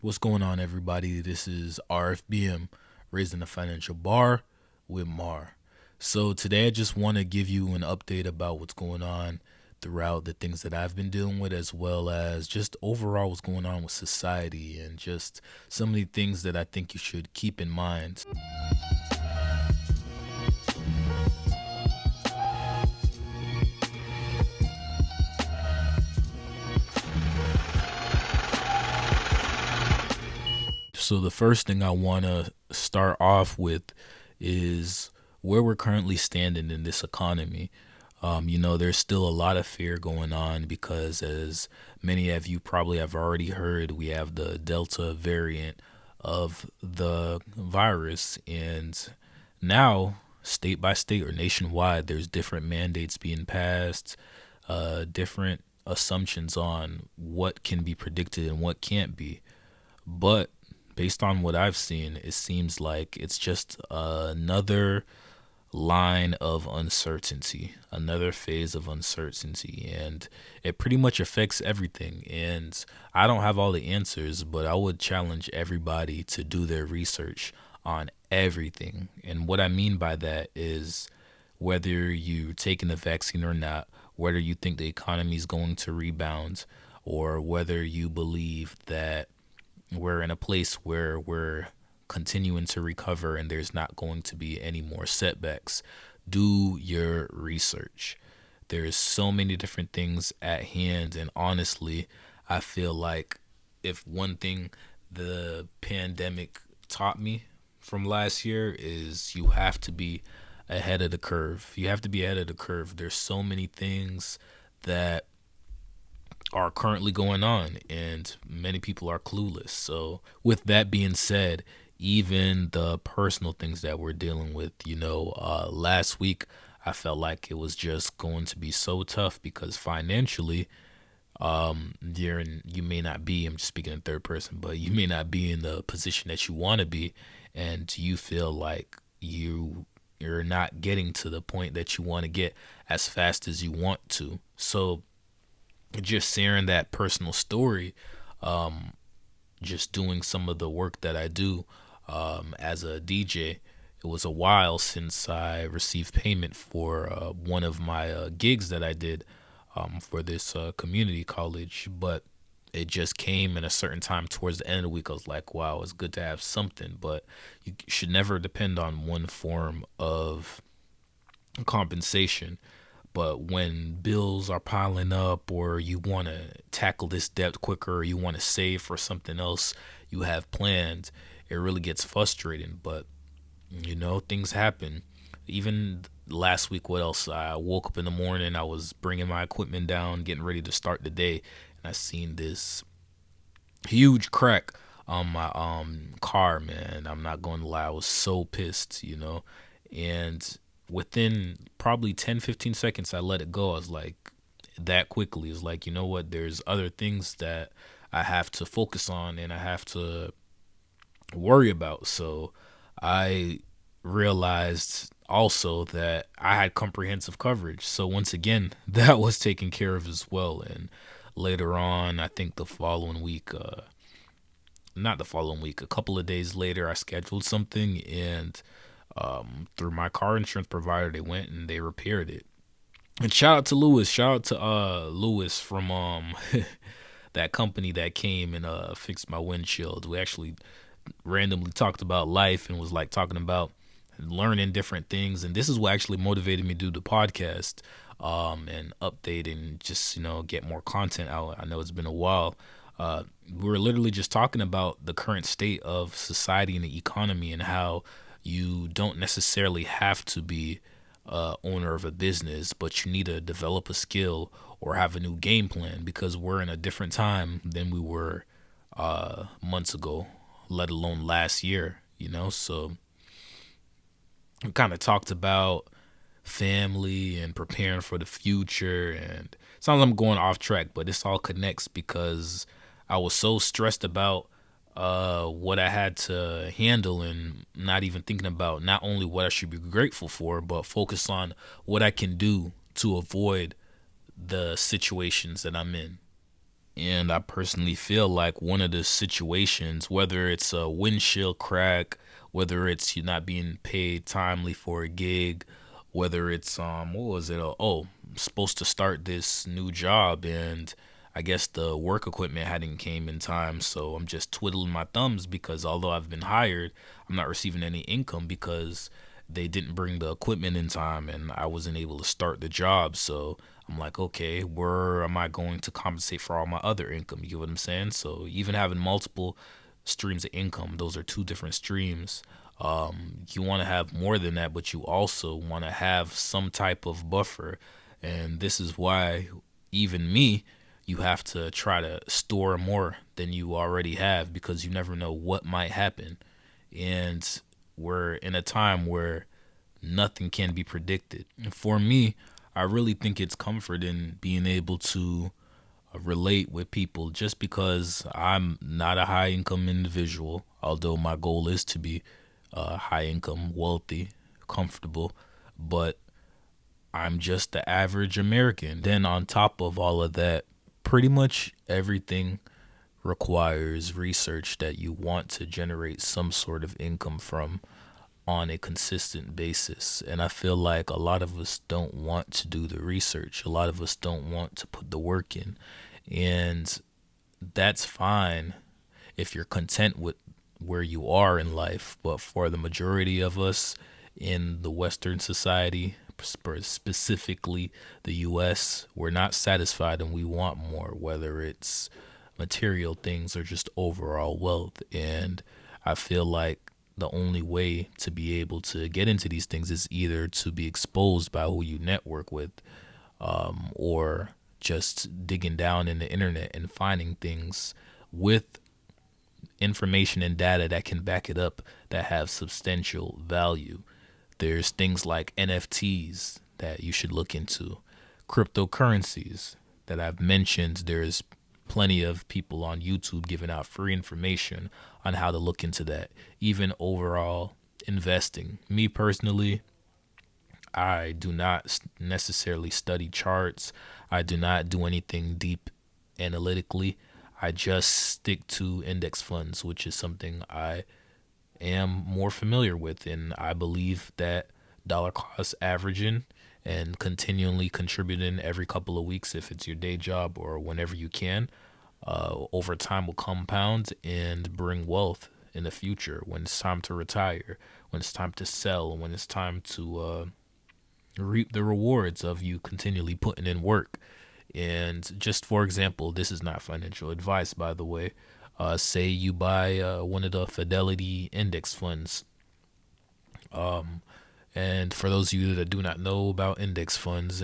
What's going on, everybody? This is RFBM, Raising the Financial Bar with Mar. So, today I just want to give you an update about what's going on throughout the things that I've been dealing with, as well as just overall what's going on with society and just some of the things that I think you should keep in mind. So the first thing I want to start off with is where we're currently standing in this economy. There's still a lot of fear going on because, as many of you probably have already heard, we have the Delta variant of the virus. And now, state by state or nationwide, there's different mandates being passed, different assumptions on what can be predicted and what can't be. But based on what I've seen, it seems like it's just another line of uncertainty, another phase of uncertainty, and it pretty much affects everything. And I don't have all the answers, but I would challenge everybody to do their research on everything. And what I mean by that is whether you're taking the vaccine or not, whether you think the economy is going to rebound, or whether you believe that we're in a place where we're continuing to recover and there's not going to be any more setbacks. Do your research. There's so many different things at hand, and honestly, I feel like if one thing the pandemic taught me from last year is you have to be ahead of the curve. You have to be ahead of the curve. There's so many things that are currently going on, and many people are clueless. So with that being said, even the personal things that we're dealing with, last week I felt like it was just going to be so tough because financially, you may not be, I'm just speaking in third person, but you may not be in the position that you want to be, and you feel like you're not getting to the point that you want to get as fast as you want to. So just sharing that personal story, just doing some of the work that I do as a DJ. It was a while since I received payment for one of my gigs that I did for this community college, but it just came in a certain time towards the end of the week. I was like, wow, it's good to have something, but you should never depend on one form of compensation. But when bills are piling up, or you want to tackle this debt quicker, or you want to save for something else you have planned, it really gets frustrating. But, things happen. Even last week, what else? I woke up in the morning, I was bringing my equipment down, getting ready to start the day, and I seen this huge crack on my car, man. I'm not going to lie, I was so pissed, and within probably 10-15 seconds I let it go. I was like, that quickly, it's like, you know what, there's other things that I have to focus on and I have to worry about. So I realized also that I had comprehensive coverage, so once again that was taken care of as well. And later on, I think the following week, not the following week, a couple of days later, I scheduled something, and through my car insurance provider, they went and they repaired it. And shout out to Lewis. Shout out to Lewis from that company that came and fixed my windshield. We actually randomly talked about life and was like talking about learning different things. And this is what actually motivated me to do the podcast and update and just, get more content out. I know it's been a while. We were literally just talking about the current state of society and the economy, and how you don't necessarily have to be owner of a business, but you need to develop a skill or have a new game plan, because we're in a different time than we were months ago, let alone last year, So we kind of talked about family and preparing for the future, and it sounds like I'm going off track, but this all connects because I was so stressed about what I had to handle, and not even thinking about not only what I should be grateful for, but focus on what I can do to avoid the situations that I'm in. And I personally feel like one of the situations, whether it's a windshield crack, whether it's you not being paid timely for a gig, whether it's what was it? I'm supposed to start this new job and I guess the work equipment hadn't came in time, so I'm just twiddling my thumbs because although I've been hired, I'm not receiving any income because they didn't bring the equipment in time and I wasn't able to start the job. So I'm like, okay, where am I going to compensate for all my other income? You get what I'm saying? So even having multiple streams of income, those are two different streams. You want to have more than that, but you also want to have some type of buffer. And this is why even me, you have to try to store more than you already have because you never know what might happen. And we're in a time where nothing can be predicted. And for me, I really think it's comfort in being able to relate with people just because I'm not a high income individual, although my goal is to be high income, wealthy, comfortable, but I'm just the average American. Then on top of all of that, pretty much everything requires research that you want to generate some sort of income from on a consistent basis. And I feel like a lot of us don't want to do the research. A lot of us don't want to put the work in. And that's fine if you're content with where you are in life. But for the majority of us in the Western society, specifically the US, we're not satisfied and we want more, whether it's material things or just overall wealth. And I feel like the only way to be able to get into these things is either to be exposed by who you network with, or just digging down in the internet and finding things with information and data that can back it up that have substantial value. There's things like NFTs that you should look into, cryptocurrencies that I've mentioned. There's plenty of people on YouTube giving out free information on how to look into that. Even overall investing. Me personally, I do not necessarily study charts. I do not do anything deep analytically. I just stick to index funds, which is something I am more familiar with. And I believe that dollar cost averaging and continually contributing every couple of weeks, if it's your day job or whenever you can, over time will compound and bring wealth in the future when it's time to retire, when it's time to sell, when it's time to reap the rewards of you continually putting in work. And just for example, this is not financial advice, by the way. Say you buy one of the Fidelity index funds. And for those of you that do not know about index funds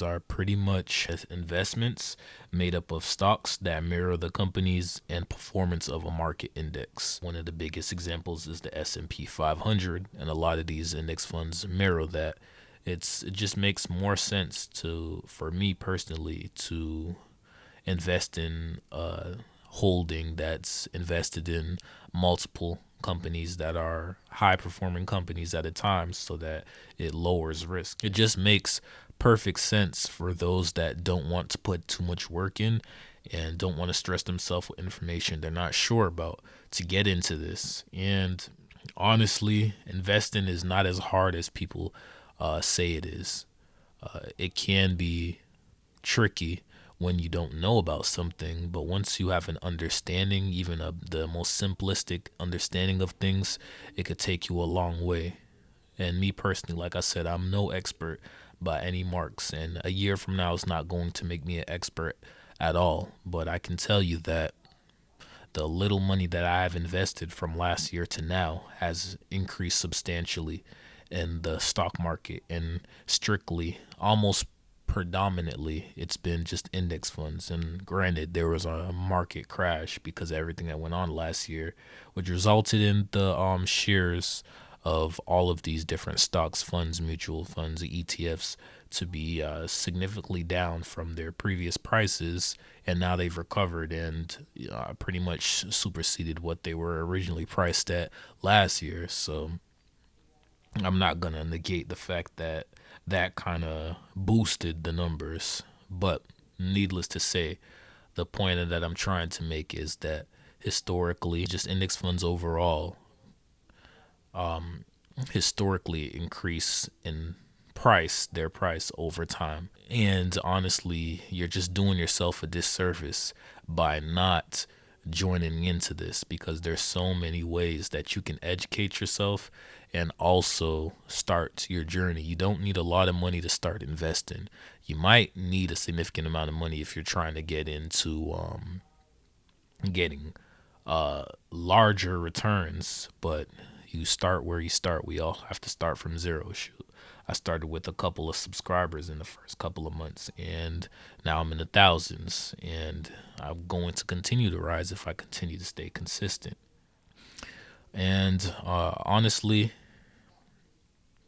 are pretty much investments made up of stocks that mirror the companies and performance of a market index. One of the biggest examples is the S&P 500, and a lot of these index funds mirror that. It just makes more sense for me personally to invest in holding that's invested in multiple companies that are high performing companies at a time so that it lowers risk. It just makes perfect sense for those that don't want to put too much work in and don't want to stress themselves with information they're not sure about to get into this. And honestly, investing is not as hard as people say it is. It can be tricky when you don't know about something, but once you have an understanding, even the most simplistic understanding of things, it could take you a long way. And me personally, like I said, I'm no expert by any marks, and a year from now is not going to make me an expert at all. But I can tell you that the little money that I have invested from last year to now has increased substantially in the stock market, and strictly, almost predominantly, it's been just index funds. And granted, there was a market crash because of everything that went on last year, which resulted in the shares of all of these different stocks, funds, mutual funds, ETFs to be significantly down from their previous prices, and now they've recovered and pretty much superseded what they were originally priced at last year. So I'm not going to negate the fact that that kind of boosted the numbers. But needless to say, the point that I'm trying to make is that historically, just index funds overall, historically increase in their price over time. And honestly, you're just doing yourself a disservice by not joining into this, because there's so many ways that you can educate yourself and also start your journey. You don't need a lot of money to start investing. You might need a significant amount of money if you're trying to get into getting larger returns, but you start where you start. We all have to start from zero. Shoot, I started with a couple of subscribers in the first couple of months, and now I'm in the thousands, and I'm going to continue to rise if I continue to stay consistent. And honestly,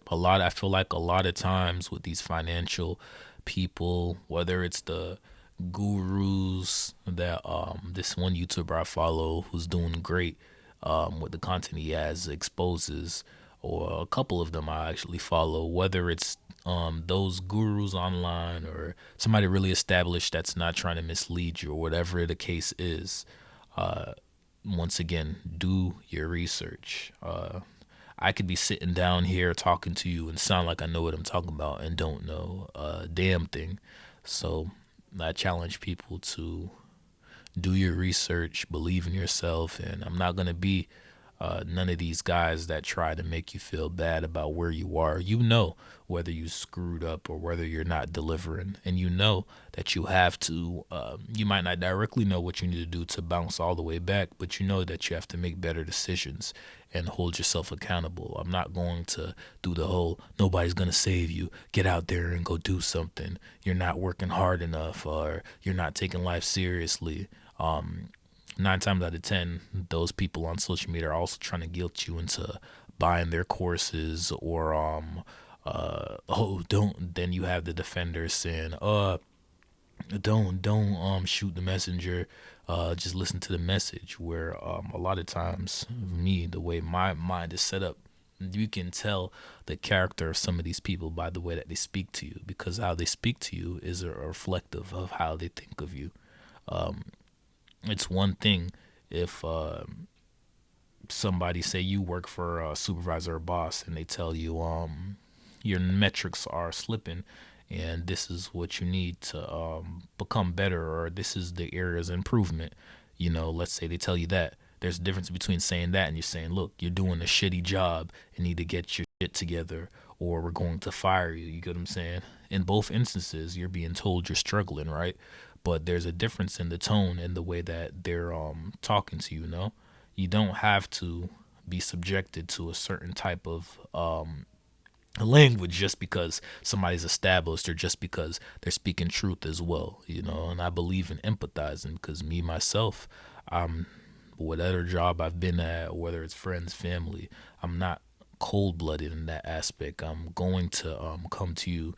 I feel like a lot of times with these financial people, whether it's the gurus that this one YouTuber I follow who's doing great with the content he has exposes, or a couple of them I actually follow, whether it's those gurus online or somebody really established that's not trying to mislead you, or whatever the case is. Once again, do your research. I could be sitting down here talking to you and sound like I know what I'm talking about and don't know a damn thing. So I challenge people to do your research, believe in yourself, and I'm not going to be none of these guys that try to make you feel bad about where you are. You know whether you screwed up or whether you're not delivering, and you know that you have to, you might not directly know what you need to do to bounce all the way back, but you know that you have to make better decisions and hold yourself accountable. I'm not going to do the whole nobody's going to save you, get out there and go do something, you're not working hard enough, or you're not taking life seriously. 9 times out of 10, those people on social media are also trying to guilt you into buying their courses, or don't. Then you have the defenders saying, don't shoot the messenger, just listen to the message. Where a lot of times, me, the way my mind is set up, you can tell the character of some of these people by the way that they speak to you, because how they speak to you is a reflective of how they think of you. It's one thing if somebody, say you work for a supervisor or boss, and they tell you your metrics are slipping and this is what you need to become better, or this is the areas of improvement. Let's say they tell you that. There's a difference between saying that and you're saying, look, you're doing a shitty job and need to get your shit together, or we're going to fire you. You get what I'm saying? In both instances, you're being told you're struggling, right? But there's a difference in the tone and the way that they're talking to you. You don't have to be subjected to a certain type of language just because somebody's established, or just because they're speaking truth as well. And I believe in empathizing, because me myself, whatever job I've been at, whether it's friends, family, I'm not cold-blooded in that aspect. I'm going to come to you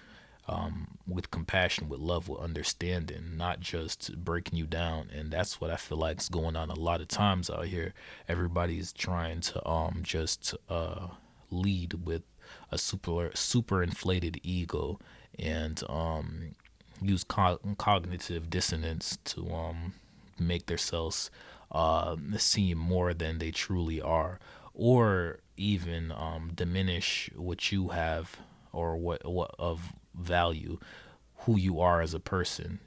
with compassion, with love, with understanding, not just breaking you down. And that's what I feel like is going on a lot of times out here. Everybody's trying to just lead with a super inflated ego, and use cognitive dissonance to make themselselves seem more than they truly are, or even diminish what you have, or what of value, who you are as a person.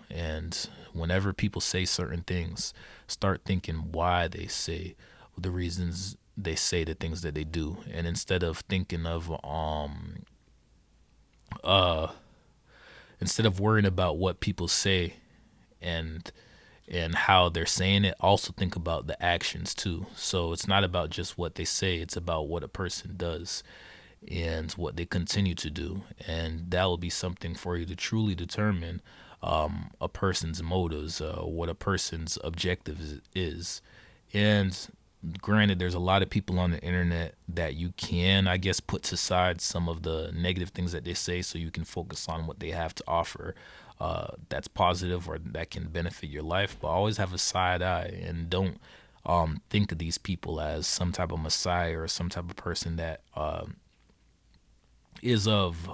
And whenever people say certain things, start thinking why they say the reasons they say the things that they do, and instead of thinking of instead of worrying about what people say and how they're saying it, also think about the actions too. So it's not about just what they say, it's about what a person does and what they continue to do. And that will be something for you to truly determine a person's motives, what a person's objective is. And granted, there's a lot of people on the internet that you can, I guess, put aside some of the negative things that they say, so you can focus on what they have to offer that's positive, or that can benefit your life. But always have a side eye, and don't think of these people as some type of messiah, or some type of person that is of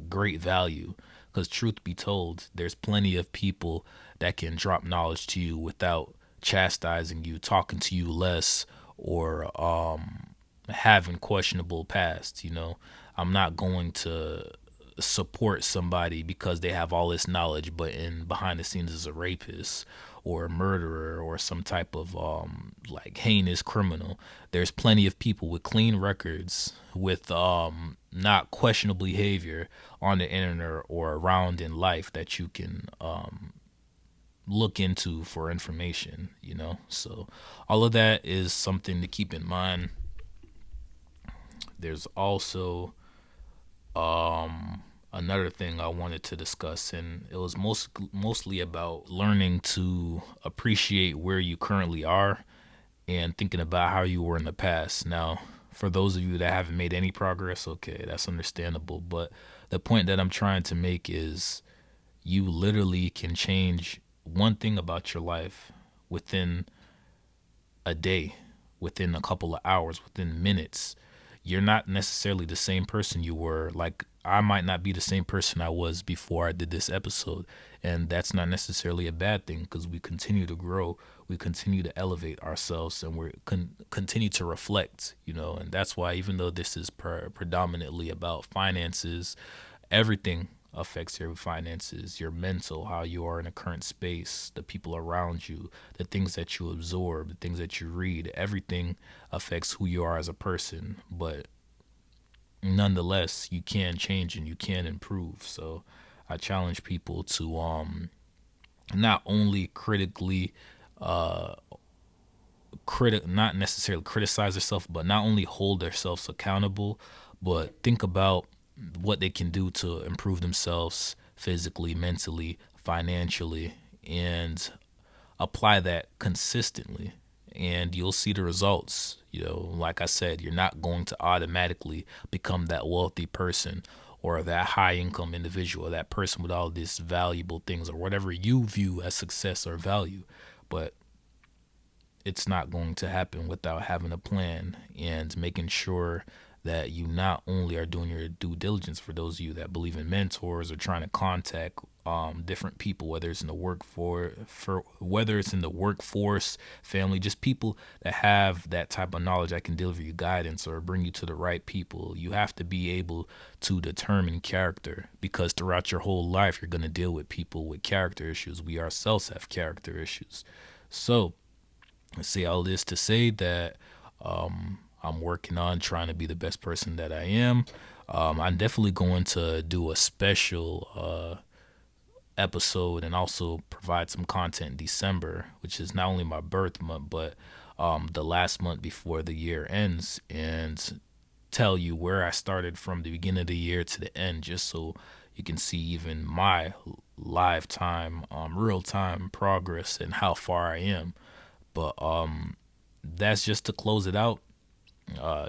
great value. Because truth be told, there's plenty of people that can drop knowledge to you without chastising you, talking to you less, or having questionable past. I'm not going to support somebody because they have all this knowledge, but in behind the scenes is a rapist or a murderer or some type of like heinous criminal. There's plenty of people with clean records with not questionable behavior on the internet or around in life that you can look into for information. So all of that is something to keep in mind. There's also another thing I wanted to discuss, and it was mostly about learning to appreciate where you currently are and thinking about how you were in the past. Now, for those of you that haven't made any progress, okay, that's understandable. But the point that I'm trying to make is you literally can change one thing about your life within a day, within a couple of hours, within minutes. You're not necessarily the same person you were. Like, I might not be the same person I was before I did this episode. And that's not necessarily a bad thing, because we continue to grow. We continue to elevate ourselves, and we continue to reflect, And that's why, even though this is predominantly about finances, everything affects your finances, your mental, how you are in a current space, the people around you, the things that you absorb, the things that you read. Everything affects who you are as a person. But nonetheless, you can change and you can improve. So I challenge people to not only critically not necessarily criticize themselves, but not only hold themselves accountable, but think about what they can do to improve themselves physically, mentally, financially, and apply that consistently. And you'll see the results. Like I said, you're not going to automatically become that wealthy person or that high income individual, that person with all these valuable things or whatever you view as success or value. But it's not going to happen without having a plan and making sure that you not only are doing your due diligence. For those of you that believe in mentors or trying to contact different people, whether it's in the workforce, family, just people that have that type of knowledge that can deliver you guidance or bring you to the right people. You have to be able to determine character, because throughout your whole life, you're going to deal with people with character issues. We ourselves have character issues. So I say all this to say that I'm working on trying to be the best person that I am. I'm definitely going to do a special episode and also provide some content in December, which is not only my birth month, but the last month before the year ends, and tell you where I started from the beginning of the year to the end, just so you can see even my lifetime, real-time progress and how far I am. But that's just to close it out.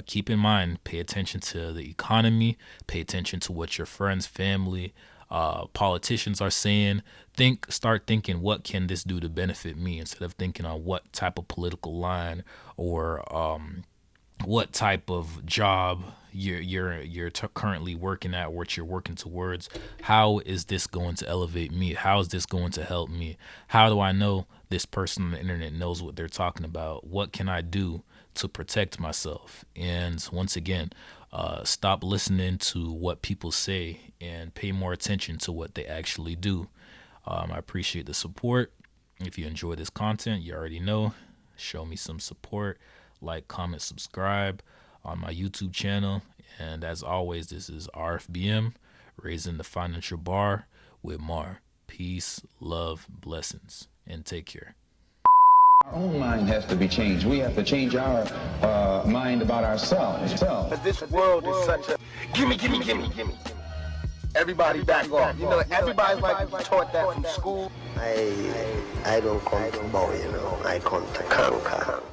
Keep in mind, pay attention to the economy, pay attention to what your friends, family, politicians are saying. Start thinking, what can this do to benefit me, instead of thinking on what type of political line or what type of job you're currently working at, what you're working towards. How is this going to elevate me? How is this going to help me? How do I know this person on the internet knows what they're talking about? What can I do to protect myself? And once again, stop listening to what people say and pay more attention to what they actually do. I appreciate the support. If you enjoy this content, you already know, show me some support. Like, comment, subscribe on my YouTube channel. And as always, this is RFBM, raising the financial bar with Mar. Peace, love, blessings, and take care. Our own mind has to be changed. We have to change our mind about ourselves. But this world is such a gimme. Everybody back off. Everybody's like taught that from school. I don't come to bow, I come to conquer.